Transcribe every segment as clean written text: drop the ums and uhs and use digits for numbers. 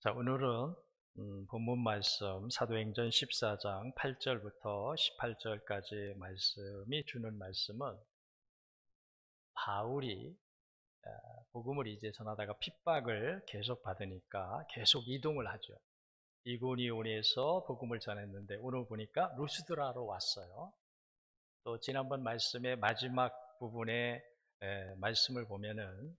자, 오늘은 본문 말씀 사도행전 14장 8절부터 18절까지 말씀이 주는 말씀은 바울이 복음을 이제 전하다가 핍박을 계속 받으니까 계속 이동을 하죠. 이고니온에서 복음을 전했는데 오늘 보니까 루스드라로 왔어요. 또 지난번 말씀의 마지막 부분에 말씀을 보면은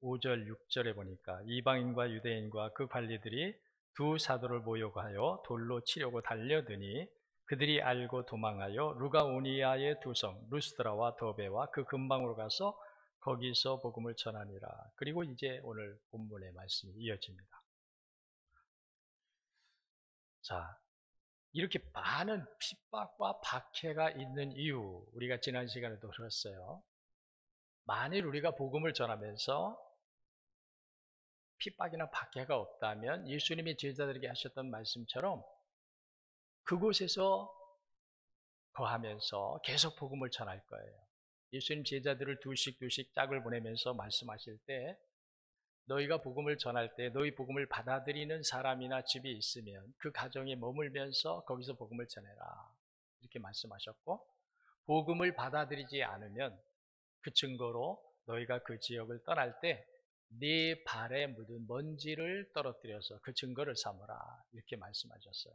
5절, 6절에 보니까 이방인과 유대인과 그 관리들이 두 사도를 모욕하여 돌로 치려고 달려드니 그들이 알고 도망하여 루가오니아의 두 성 루스드라와 더베와 그 근방으로 가서 거기서 복음을 전하니라. 그리고 이제 오늘 본문의 말씀이 이어집니다. 자, 이렇게 많은 핍박과 박해가 있는 이유, 우리가 지난 시간에도 들었어요. 만일 우리가 복음을 전하면서 핍박이나 박해가 없다면 예수님이 제자들에게 하셨던 말씀처럼 그곳에서 거하면서 계속 복음을 전할 거예요. 예수님 제자들을 두씩 짝을 보내면서 말씀하실 때 너희가 복음을 전할 때 너희 복음을 받아들이는 사람이나 집이 있으면 그 가정에 머물면서 거기서 복음을 전해라. 이렇게 말씀하셨고, 복음을 받아들이지 않으면 그 증거로 너희가 그 지역을 떠날 때 네 발에 묻은 먼지를 떨어뜨려서 그 증거를 삼으라. 이렇게 말씀하셨어요.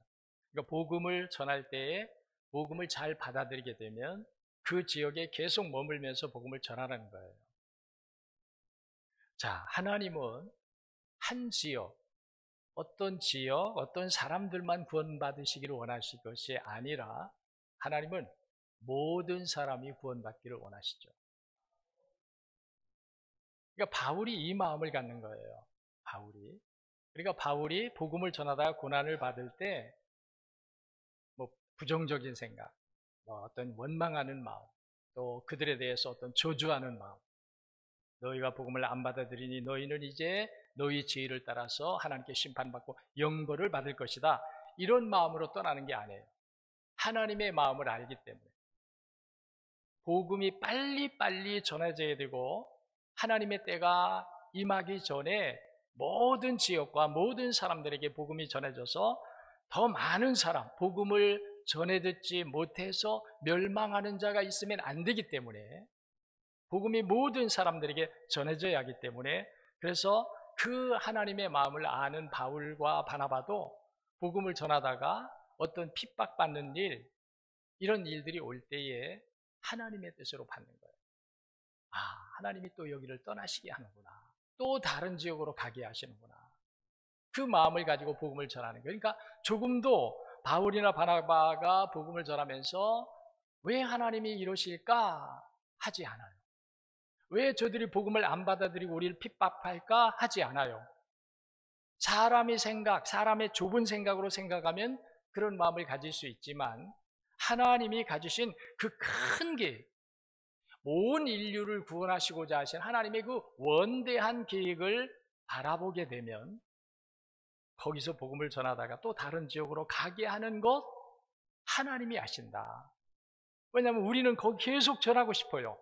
그러니까 복음을 전할 때에 복음을 잘 받아들이게 되면 그 지역에 계속 머물면서 복음을 전하라는 거예요. 자, 하나님은 한 지역, 어떤 사람들만 구원받으시기를 원하실 것이 아니라 하나님은 모든 사람이 구원받기를 원하시죠. 그러니까 바울이 이 마음을 갖는 거예요. 그러니까 바울이 복음을 전하다가 고난을 받을 때 뭐 부정적인 생각, 뭐 어떤 원망하는 마음, 또 그들에 대해서 어떤 저주하는 마음, 너희가 복음을 안 받아들이니 너희는 이제 너희 지혜를 따라서 하나님께 심판받고 영벌을 받을 것이다. 이런 마음으로 떠나는 게 아니에요. 하나님의 마음을 알기 때문에 복음이 빨리빨리 전해져야 되고 하나님의 때가 임하기 전에 모든 지역과 모든 사람들에게 복음이 전해져서 더 많은 사람, 복음을 전해 듣지 못해서 멸망하는 자가 있으면 안 되기 때문에 복음이 모든 사람들에게 전해져야 하기 때문에 그래서 그 하나님의 마음을 아는 바울과 바나바도 복음을 전하다가 어떤 핍박받는 일, 이런 일들이 올 때에 하나님의 뜻으로 받는 거예요. 아, 하나님이 또 여기를 떠나시게 하는구나. 또 다른 지역으로 가게 하시는구나. 그 마음을 가지고 복음을 전하는 거예요. 그러니까 조금도 바울이나 바나바가 복음을 전하면서 왜 하나님이 이러실까 하지 않아요. 왜 저들이 복음을 안 받아들이고 우리를 핍박할까 하지 않아요. 사람의 좁은 생각으로 생각하면 그런 마음을 가질 수 있지만 하나님이 가지신 그 큰 계획, 온 인류를 구원하시고자 하신 하나님의 그 원대한 계획을 바라보게 되면 거기서 복음을 전하다가 또 다른 지역으로 가게 하는 것 하나님이 아신다. 왜냐하면 우리는 거기 계속 전하고 싶어요.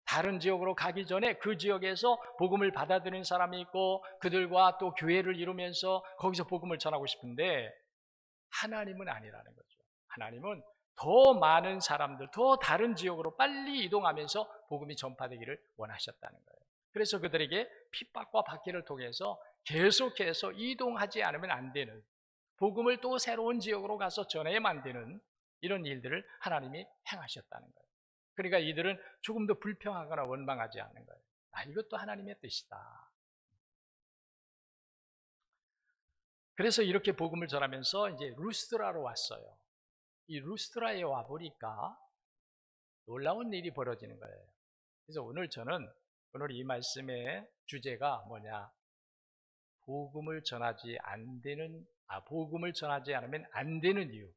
다른 지역으로 가기 전에 그 지역에서 복음을 받아들이는 사람이 있고 그들과 또 교회를 이루면서 거기서 복음을 전하고 싶은데 하나님은 아니라는 거죠. 하나님은 더 많은 사람들, 더 다른 지역으로 빨리 이동하면서 복음이 전파되기를 원하셨다는 거예요. 그래서 그들에게 핍박과 박해를 통해서 계속해서 이동하지 않으면 안 되는, 복음을 또 새로운 지역으로 가서 전해야만 되는 이런 일들을 하나님이 행하셨다는 거예요. 그러니까 이들은 조금도 불평하거나 원망하지 않는 거예요. 아, 이것도 하나님의 뜻이다. 그래서 이렇게 복음을 전하면서 이제 루스드라로 왔어요. 이 루스드라에 와보니까 놀라운 일이 벌어지는 거예요. 그래서 오늘 이 말씀의 주제가 뭐냐? 복음을 전하지 않으면 안 되는 이유.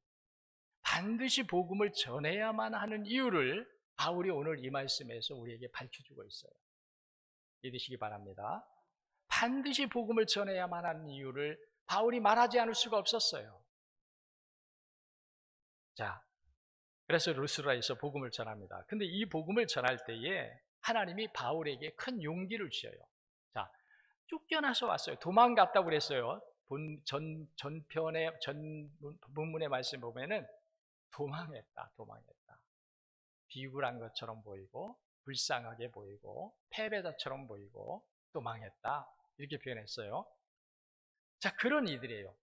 반드시 복음을 전해야만 하는 이유를 바울이 오늘 이 말씀에서 우리에게 밝혀주고 있어요. 믿으시기 바랍니다. 반드시 복음을 전해야만 하는 이유를 바울이 말하지 않을 수가 없었어요. 자, 그래서 루스드라에서 복음을 전합니다. 근데 이 복음을 전할 때에 하나님이 바울에게 큰 용기를 주셔요. 자, 쫓겨나서 왔어요. 도망갔다고 그랬어요. 전 본문의 말씀 보면은 도망했다. 비굴한 것처럼 보이고, 불쌍하게 보이고, 패배자처럼 보이고, 도망했다. 이렇게 표현했어요. 자, 그런 이들이에요.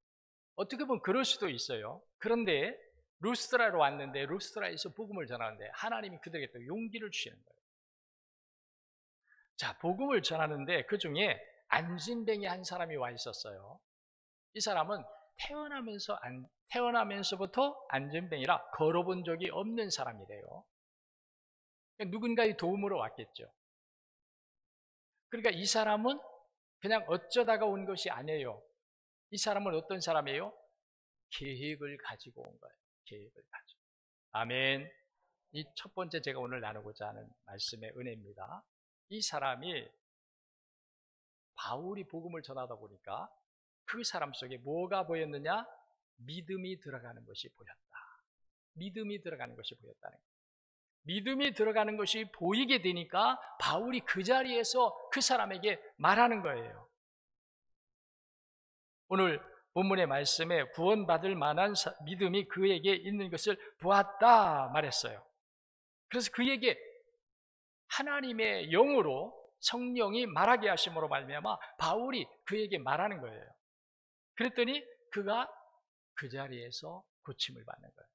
어떻게 보면 그럴 수도 있어요. 그런데 루스드라로 왔는데, 루스드라에서 복음을 전하는데 하나님이 그들에게 또 용기를 주시는 거예요. 자, 복음을 전하는데 그 중에 안진뱅이 한 사람이 와 있었어요. 이 사람은 태어나면서부터 안진뱅이라 걸어본 적이 없는 사람이래요. 누군가의 도움으로 왔겠죠. 그러니까 이 사람은 그냥 어쩌다가 온 것이 아니에요. 이 사람은 어떤 사람이에요? 계획을 가지고 온 거예요. 계획을 가지고. 아멘. 이 첫 번째 제가 오늘 나누고자 하는 말씀의 은혜입니다. 이 사람이 바울이 복음을 전하다 보니까 그 사람 속에 뭐가 보였느냐? 믿음이 들어가는 것이 보였다. 믿음이 들어가는 것이 보였다는 거예요. 믿음이 들어가는 것이 보이게 되니까 바울이 그 자리에서 그 사람에게 말하는 거예요. 오늘 본문의 말씀에 구원받을 만한 믿음이 그에게 있는 것을 보았다 말했어요. 그래서 그에게 하나님의 영으로 성령이 말하게 하심으로 말미암아 바울이 그에게 말하는 거예요. 그랬더니 그가 그 자리에서 고침을 받는 거예요.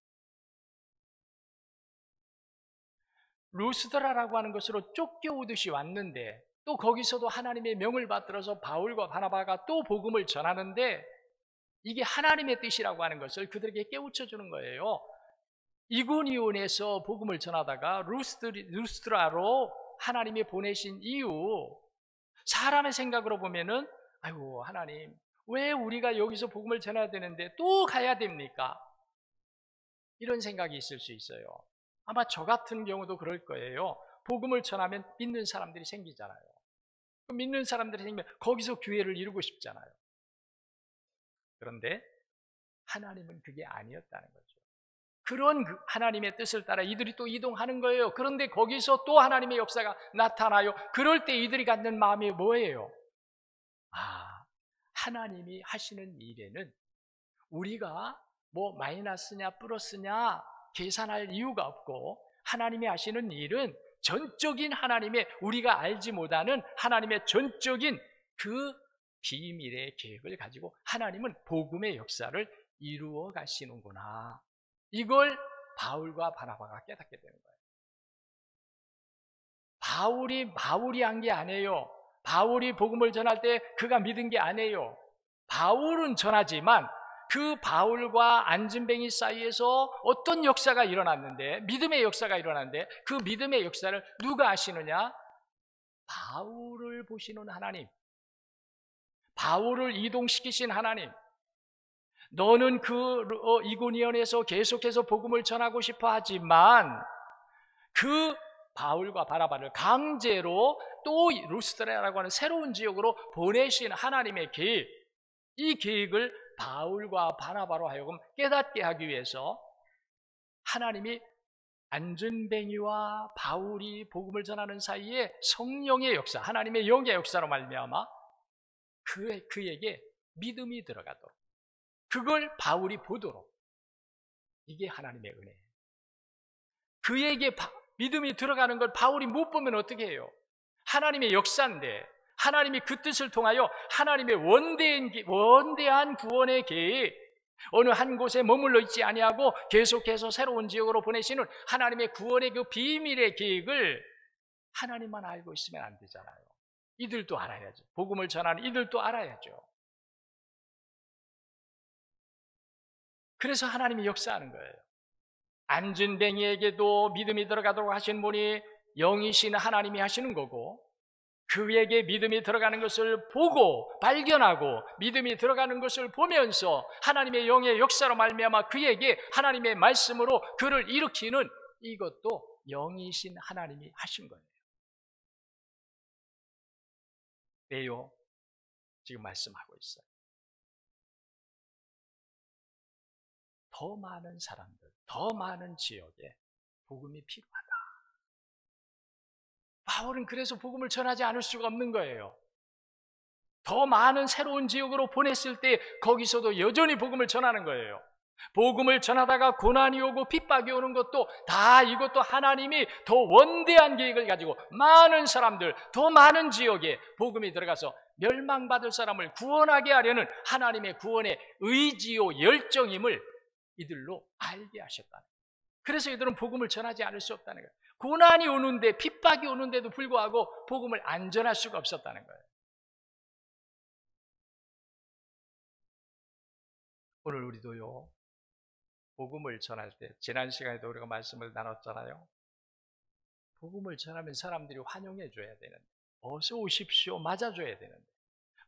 루스드라라고 하는 것으로 쫓겨오듯이 왔는데 또 거기서도 하나님의 명을 받들어서 바울과 바나바가 또 복음을 전하는데 이게 하나님의 뜻이라고 하는 것을 그들에게 깨우쳐 주는 거예요. 이고니온에서 복음을 전하다가 루스드라로 하나님이 보내신 이유, 사람의 생각으로 보면은 아이고 하나님 왜 우리가 여기서 복음을 전해야 되는데 또 가야 됩니까? 이런 생각이 있을 수 있어요. 아마 저 같은 경우도 그럴 거예요. 복음을 전하면 믿는 사람들이 생기잖아요. 믿는 사람들이 생기면 거기서 교회를 이루고 싶잖아요. 그런데 하나님은 그게 아니었다는 거죠. 그런 하나님의 뜻을 따라 이들이 또 이동하는 거예요. 그런데 거기서 또 하나님의 역사가 나타나요. 그럴 때 이들이 갖는 마음이 뭐예요? 하나님이 하시는 일에는 우리가 뭐 마이너스냐 플러스냐 계산할 이유가 없고 하나님이 하시는 일은 전적인 하나님의 우리가 알지 못하는 하나님의 전적인 그 비밀의 계획을 가지고 하나님은 복음의 역사를 이루어 가시는구나. 이걸 바울과 바나바가 깨닫게 되는 거예요. 바울이 한 게 아니에요. 바울이 복음을 전할 때 그가 믿은 게 아니에요. 바울은 전하지만 그 바울과 안진뱅이 사이에서 어떤 역사가 일어났는데, 믿음의 역사가 일어났는데 그 믿음의 역사를 누가 아시느냐? 바울을 보시는 하나님, 바울을 이동시키신 하나님. 너는 이고니온에서 계속해서 복음을 전하고 싶어 하지만 그 바울과 바나바를 강제로 또 루스드라라고 하는 새로운 지역으로 보내신 하나님의 계획, 이 계획을 바울과 바나바로 하여금 깨닫게 하기 위해서 하나님이 안진뱅이와 바울이 복음을 전하는 사이에 성령의 역사, 하나님의 영의 역사로 말미암아 그에게 믿음이 들어가도록, 그걸 바울이 보도록, 이게 하나님의 은혜예요. 그에게 믿음이 들어가는 걸 바울이 못 보면 어떻게 해요? 하나님의 역사인데 하나님이 그 뜻을 통하여 하나님의 원대한 구원의 계획, 어느 한 곳에 머물러 있지 아니하고 계속해서 새로운 지역으로 보내시는 하나님의 구원의 그 비밀의 계획을 하나님만 알고 있으면 안 되잖아요. 이들도 알아야죠. 복음을 전하는 이들도 알아야죠. 그래서 하나님이 역사하는 거예요. 안진뱅이에게도 믿음이 들어가도록 하신 분이 영이신 하나님이 하시는 거고, 그에게 믿음이 들어가는 것을 보고 발견하고 믿음이 들어가는 것을 보면서 하나님의 영의 역사로 말미암아 그에게 하나님의 말씀으로 그를 일으키는, 이것도 영이신 하나님이 하신 거예요. 왜요? 지금 말씀하고 있어요. 더 많은 사람들, 더 많은 지역에 복음이 필요하다. 바울은 그래서 복음을 전하지 않을 수가 없는 거예요. 더 많은 새로운 지역으로 보냈을 때 거기서도 여전히 복음을 전하는 거예요. 복음을 전하다가 고난이 오고 핍박이 오는 것도 다 이것도 하나님이 더 원대한 계획을 가지고 많은 사람들, 더 많은 지역에 복음이 들어가서 멸망받을 사람을 구원하게 하려는 하나님의 구원의 의지요 열정임을 이들로 알게 하셨다는 거예요. 그래서 이들은 복음을 전하지 않을 수 없다는 거예요. 고난이 오는데, 핍박이 오는데도 불구하고 복음을 안 전할 수가 없었다는 거예요. 오늘 우리도요, 복음을 전할 때, 지난 시간에도 우리가 말씀을 나눴잖아요. 복음을 전하면 사람들이 환영해 줘야 되는데, 어서 오십시오 맞아줘야 되는데,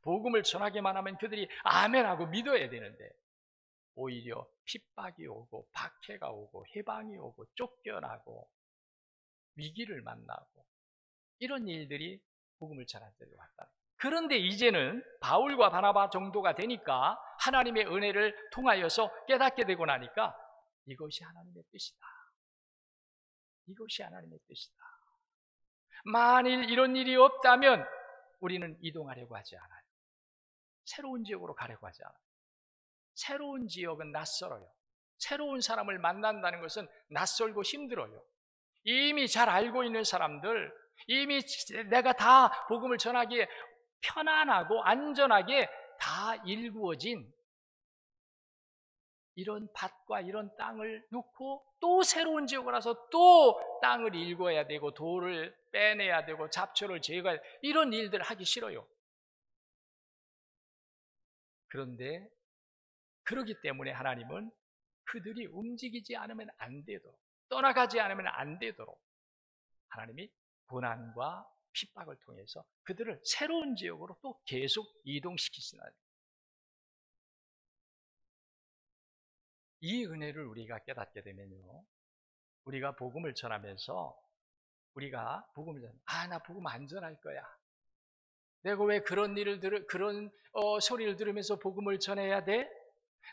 복음을 전하기만 하면 그들이 아멘하고 믿어야 되는데, 오히려 핍박이 오고 박해가 오고 해방이 오고 쫓겨나고 위기를 만나고 이런 일들이 복음을 전할 때도 왔다. 그런데 이제는 바울과 바나바 정도가 되니까 하나님의 은혜를 통하여서 깨닫게 되고 나니까 이것이 하나님의 뜻이다. 이것이 하나님의 뜻이다. 만일 이런 일이 없다면 우리는 이동하려고 하지 않아요. 새로운 지역으로 가려고 하지 않아요. 새로운 지역은 낯설어요. 새로운 사람을 만난다는 것은 낯설고 힘들어요. 이미 잘 알고 있는 사람들, 이미 내가 다 복음을 전하기에 편안하고 안전하게 다 일구어진 이런 밭과 이런 땅을 놓고 또 새로운 지역을 와서 또 땅을 일궈야 되고 돌을 빼내야 되고 잡초를 제거해야 되고 이런 일들을 하기 싫어요. 그런데 그렇기 때문에 하나님은 그들이 움직이지 않으면 안 되도록, 떠나가지 않으면 안 되도록 하나님이 고난과 핍박을 통해서 그들을 새로운 지역으로 또 계속 이동시키시는 거예요. 이 은혜를 우리가 깨닫게 되면요, 우리가 복음을 전하면서 우리가 복음을 나 복음 안 전할 거야. 내가 왜 그런 소리를 들으면서 복음을 전해야 돼?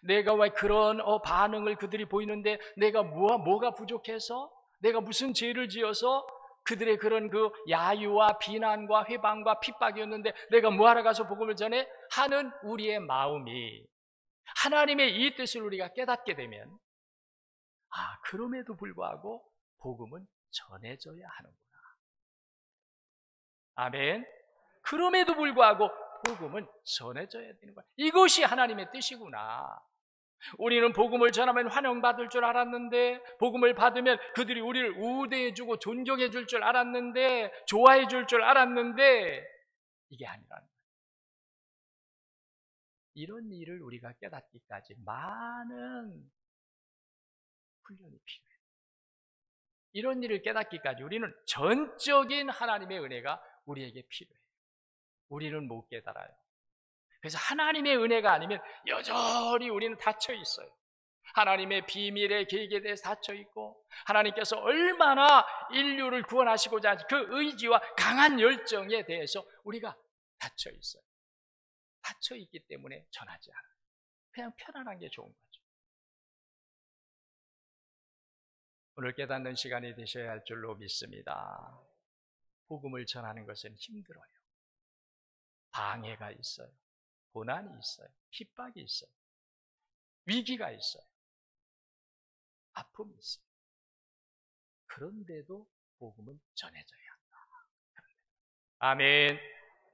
내가 왜 그런 반응을 그들이 보이는데 내가 뭐가 부족해서, 내가 무슨 죄를 지어서 그들의 그런 그 야유와 비난과 회방과 핍박이었는데 내가 뭐하러 가서 복음을 전해? 하는 우리의 마음이 하나님의 이 뜻을 우리가 깨닫게 되면 그럼에도 불구하고 복음은 전해져야 하는구나. 아멘. 그럼에도 불구하고 복음은 전해져야 되는 거야. 이것이 하나님의 뜻이구나. 우리는 복음을 전하면 환영받을 줄 알았는데, 복음을 받으면 그들이 우리를 우대해주고 존경해줄 줄 알았는데, 좋아해줄 줄 알았는데, 이게 아니라는 거예요. 이런 일을 우리가 깨닫기까지 많은 훈련이 필요해요. 이런 일을 깨닫기까지 우리는 전적인 하나님의 은혜가 우리에게 필요해요. 우리는 못 깨달아요. 그래서 하나님의 은혜가 아니면 여전히 우리는 닫혀 있어요. 하나님의 비밀의 계획에 대해서 닫혀 있고, 하나님께서 얼마나 인류를 구원하시고자 하는 그 의지와 강한 열정에 대해서 우리가 닫혀 있어요. 닫혀 있기 때문에 전하지 않아요. 그냥 편안한 게 좋은 거죠. 오늘 깨닫는 시간이 되셔야 할 줄로 믿습니다. 복음을 전하는 것은 힘들어요. 방해가 있어요. 고난이 있어요. 핍박이 있어요. 위기가 있어요. 아픔이 있어요. 그런데도 복음은 전해져야 한다. 아멘.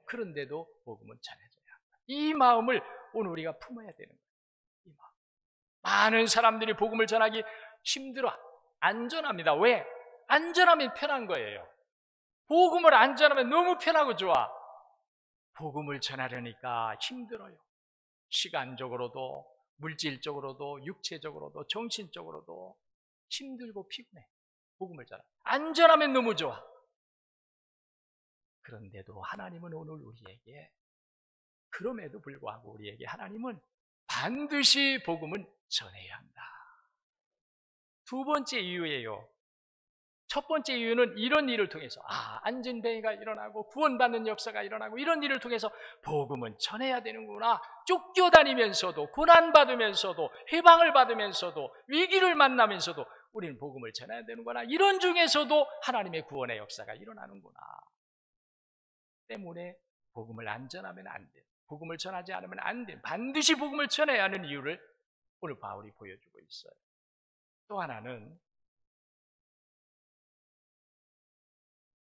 그런데도 복음은 전해져야 한다. 이 마음을 오늘 우리가 품어야 되는 거예요. 이 마음. 많은 사람들이 복음을 전하기 힘들어. 안전합니다. 왜? 안전하면 편한 거예요. 복음을 안 전하면 너무 편하고 좋아. 복음을 전하려니까 힘들어요. 시간적으로도, 물질적으로도, 육체적으로도, 정신적으로도 힘들고 피곤해. 복음을 전하. 안전하면 너무 좋아. 그런데도 하나님은 오늘 우리에게, 그럼에도 불구하고 우리에게 하나님은 반드시 복음은 전해야 한다. 두 번째 이유예요. 첫 번째 이유는 이런 일을 통해서 안전뱅이가 일어나고 구원받는 역사가 일어나고 이런 일을 통해서 복음은 전해야 되는구나. 쫓겨다니면서도, 고난받으면서도, 해방을 받으면서도, 위기를 만나면서도 우리는 복음을 전해야 되는구나. 이런 중에서도 하나님의 구원의 역사가 일어나는구나. 때문에 복음을 안 전하면 안 돼. 복음을 전하지 않으면 안 돼. 반드시 복음을 전해야 하는 이유를 오늘 바울이 보여주고 있어요. 또 하나는,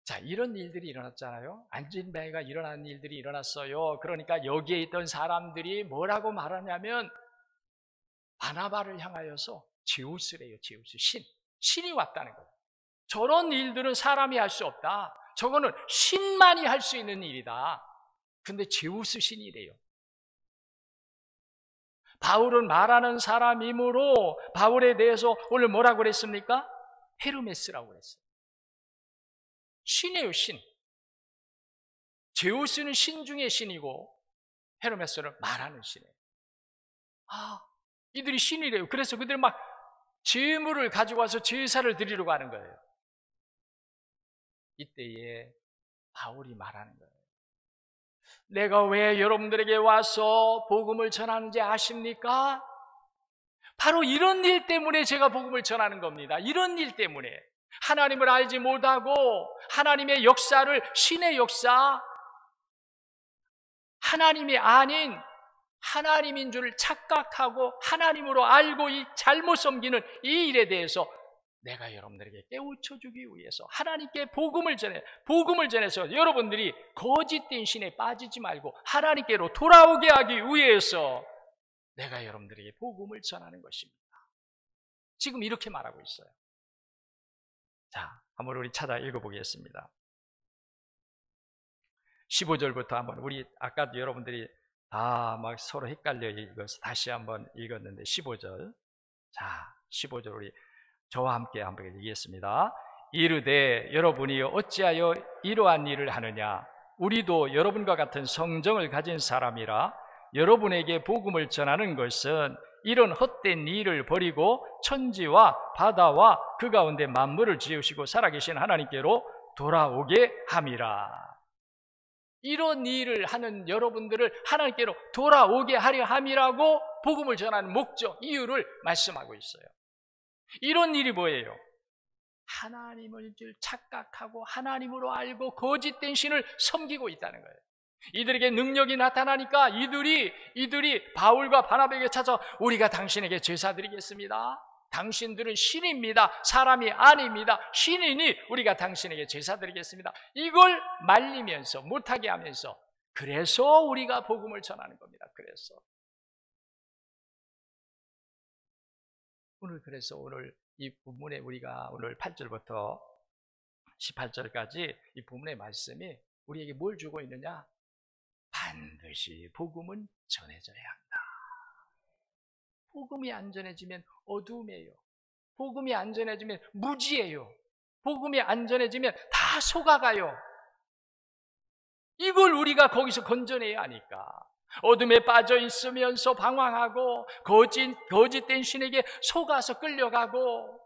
자, 이런 일들이 일어났잖아요. 안진뱅이가 일어난 일들이 일어났어요. 그러니까 여기에 있던 사람들이 뭐라고 말하냐면 바나바를 향하여서 제우스래요. 제우스, 신이 왔다는 거예요. 저런 일들은 사람이 할 수 없다. 저거는 신만이 할 수 있는 일이다. 근데 제우스 신이래요. 바울은 말하는 사람이므로 바울에 대해서 오늘 뭐라고 그랬습니까? 헤르메스라고 그랬어요. 신이에요, 신. 제우스는 신 중에 신이고 헤르메스는 말하는 신이에요. 이들이 신이래요. 그래서 그들은 막 제물을 가지고 와서 제사를 드리려고 하는 거예요. 이때에 바울이 말하는 거예요. 내가 왜 여러분들에게 와서 복음을 전하는지 아십니까? 바로 이런 일 때문에 제가 복음을 전하는 겁니다. 이런 일 때문에. 하나님을 알지 못하고 하나님의 역사를, 신의 역사, 하나님이 아닌 하나님인 줄 착각하고 하나님으로 알고 이 잘못 섬기는 이 일에 대해서 내가 여러분들에게 깨우쳐주기 위해서 하나님께 복음을 전해서 여러분들이 거짓된 신에 빠지지 말고 하나님께로 돌아오게 하기 위해서 내가 여러분들에게 복음을 전하는 것입니다. 지금 이렇게 말하고 있어요. 자, 한번 우리 찾아 읽어보겠습니다. 15절부터 한번, 우리 아까도 여러분들이 다 막 서로 헷갈려 읽어서 다시 한번 읽었는데 15절. 자, 15절 우리 저와 함께 한번 읽겠습니다. 이르되 여러분이 어찌하여 이러한 일을 하느냐? 우리도 여러분과 같은 성정을 가진 사람이라 여러분에게 복음을 전하는 것은 이런 헛된 일을 버리고 천지와 바다와 그 가운데 만물을 지으시고 살아계신 하나님께로 돌아오게 함이라. 이런 일을 하는 여러분들을 하나님께로 돌아오게 하려 함이라고 복음을 전하는 목적, 이유를 말씀하고 있어요. 이런 일이 뭐예요? 하나님을 줄 착각하고 하나님으로 알고 거짓된 신을 섬기고 있다는 거예요. 이들에게 능력이 나타나니까 이들이 바울과 바나바에게 찾아 우리가 당신에게 제사 드리겠습니다. 당신들은 신입니다. 사람이 아닙니다. 신이니 우리가 당신에게 제사 드리겠습니다. 이걸 말리면서 못하게 하면서, 그래서 우리가 복음을 전하는 겁니다. 그래서 오늘 이 본문에 우리가 오늘 8절부터 18절까지 이 본문의 말씀이 우리에게 뭘 주고 있느냐? 반드시 복음은 전해져야 합니다. 복음이 안 전해지면 어둠이에요. 복음이 안 전해지면 무지예요. 복음이 안 전해지면 다 속아가요. 이걸 우리가 거기서 건져내야 하니까. 어둠에 빠져 있으면서 방황하고 거짓된 신에게 속아서 끌려가고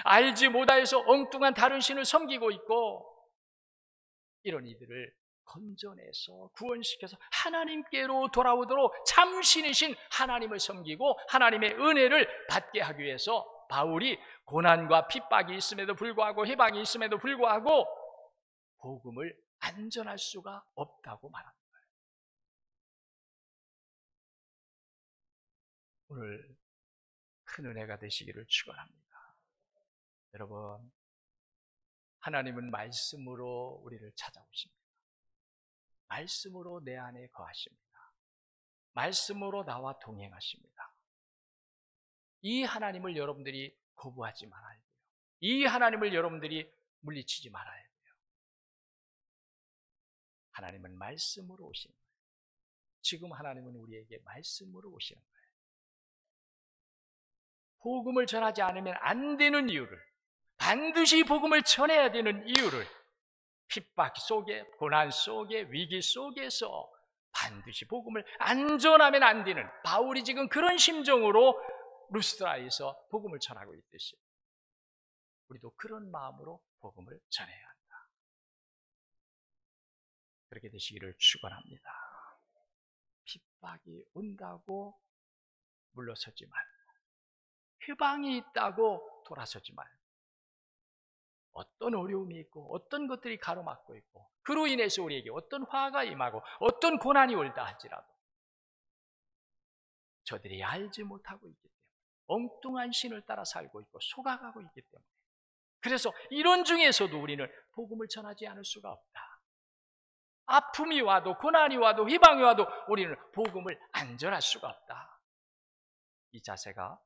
알지 못하여서 엉뚱한 다른 신을 섬기고 있고, 이런 이들을 건져내서 구원시켜서 하나님께로 돌아오도록 참신이신 하나님을 섬기고 하나님의 은혜를 받게 하기 위해서 바울이 고난과 핍박이 있음에도 불구하고 해방이 있음에도 불구하고 복음을 안 전할 수가 없다고 말합니다. 오늘 큰 은혜가 되시기를 축원합니다. 여러분, 하나님은 말씀으로 우리를 찾아오십니다. 말씀으로 내 안에 거하십니다. 말씀으로 나와 동행하십니다. 이 하나님을 여러분들이 거부하지 말아야 돼요. 이 하나님을 여러분들이 물리치지 말아야 돼요. 하나님은 말씀으로 오시는 거예요. 지금 하나님은 우리에게 말씀으로 오시는 거예요. 복음을 전하지 않으면 안 되는 이유를, 반드시 복음을 전해야 되는 이유를 핍박 속에, 고난 속에, 위기 속에서 반드시 복음을 안 전하면 안 되는, 바울이 지금 그런 심정으로 루스드라에서 복음을 전하고 있듯이 우리도 그런 마음으로 복음을 전해야 한다. 그렇게 되시기를 축원합니다. 핍박이 온다고 물러서지 말고, 해방이 있다고 돌아서지 말고, 어떤 어려움이 있고 어떤 것들이 가로막고 있고 그로 인해서 우리에게 어떤 화가 임하고 어떤 고난이 올다 할지라도 저들이 알지 못하고 있기 때문에 엉뚱한 신을 따라 살고 있고 속아가고 있기 때문에 그래서 이런 중에서도 우리는 복음을 전하지 않을 수가 없다. 아픔이 와도 고난이 와도 희망이 와도 우리는 복음을 안 전할 수가 없다. 이 자세가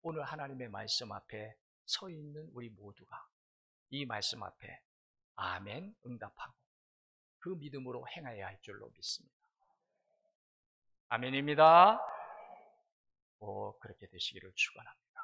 오늘 하나님의 말씀 앞에 서 있는 우리 모두가 이 말씀 앞에 아멘 응답하고 그 믿음으로 행해야 할 줄로 믿습니다. 아멘입니다. 그렇게 되시기를 축원합니다.